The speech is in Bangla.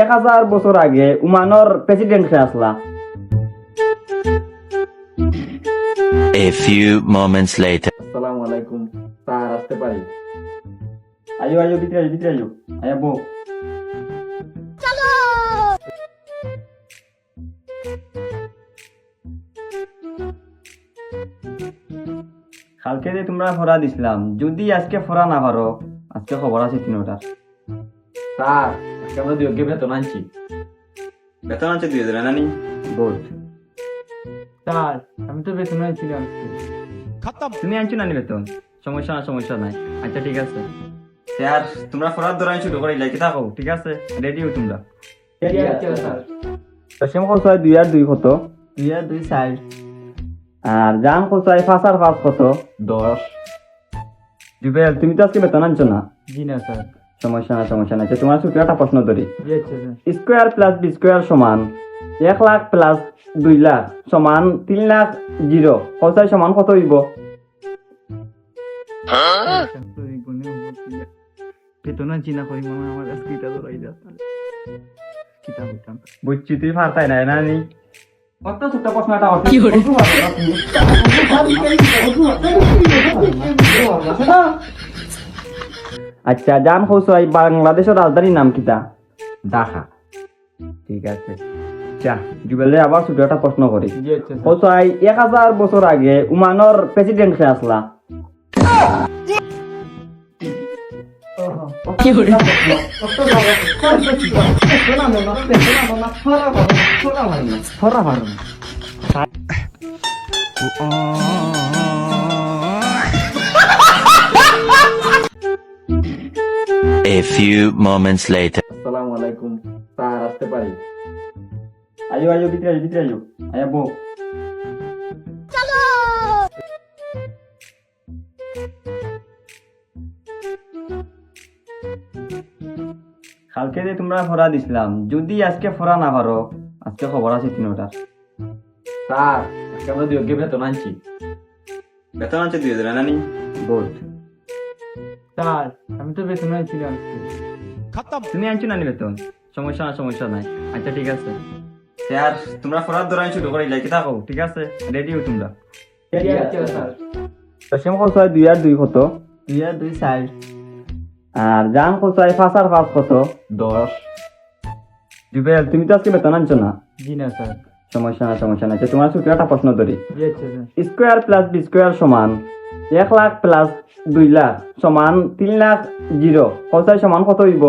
1000 বছর আগে উমানর প্রেসিডেন্ট কে আসলা। A few moments later. আসসালামু আলাইকুম, স্যার আসতে পারি? আয়ো আয়ো, ভিতরে আয়ো, ভিতরে আয়ো, আয়া বউ। কালকে যে তোমরা ফরা দিছিলাম, যদি আজকে ফরা না পারো, আজকে খবর আছে 3টার। স্যার আজকে আমরা 2 বেতন আনছি। বেতন আনছে 2000 নানি? গুড। স্যার আমি তো বেতন আনছিলাম। তুমি আনছো নানি বেতন? সমস্যা না, সমস্যা নাই। আচ্ছা ঠিক আছে স্যার, তোমরা ফরার ধরাই শুরু করে লাইকে থাকো, ঠিক আছে? রেডি হও তোমরা? রেডি আছে স্যার। দশম খরচ হয় 2 আর 2 কত? 2 আর 2 4। আর জান খরচ হয় 5 আর 5 কত? 10। জুবেল তুমি তো আজকে বেতন আনছো না? জি না স্যার। সমস্যা না, সমস্যা না। আচ্ছা তোমার ছোট একটা প্রশ্ন ধরি। স্কোয়ার প্লাস বি স্কোয়ার সমান 1 লাখ প্লাস 2 লাখ সমান 3 লাখ 0। খরচ হয় সমান কত হইব? বুঝছি তুই ফারতাই নাই নানি। কত ছোট প্রশ্ন এটা হচ্ছে। আচ্ছা জান হোসাই বাংলাদেশের রাজধানীর নাম কিতা? ঢাকা। ঠিক আছে। আচ্ছা জুবেলে আবার ছোট একটা প্রশ্ন করি। হোসাই 1000 বছর আগে উমানর প্রেসিডেন্ট কে আসলা। A few moments later. আসসালামু আলাইকুম, স্যার আসতে পারি? আয়ো আয়ো, ভিতরে আয়ো, ভিতরে আয়ো, আয়া বউ। কালকে যে তোমরা ফরা দিছিলাম, যদি আজকে ফরা না পারো, আজকে খবর আছে 3টার। স্যার আজকে আমরা 2 বেতন আনছি। বেতন আনছে 2000 নানি? গুড। স্যার আমি তো বেতন আনছিলাম। তুমি আনছো নানি বেতন? সমস্যা না, সমস্যা নাই। আচ্ছা ঠিক আছে স্যার, তোমরা ফরার ধরাই শুরু করে লাইকে থাকো, ঠিক আছে? রেডি হও তোমরা? রেডি আছে স্যার। দশম খরচ হয় 2 আর 2 কত? 2 আর 2 4। আর জান খরচ হয় 5 আর 5 কত? 10। জুবেল তুমি তো আজকে বেতন আনছো না? জি না স্যার। সমস্যা না, সমস্যা না। আচ্ছা তোমার ছোট একটা প্রশ্ন ধরি। স্কোয়ার প্লাস বি স্কোয়ার সমান 1 লাখ প্লাস 2 লাখ সমান 3 লাখ 0। খরচ হয় সমান কত হইব?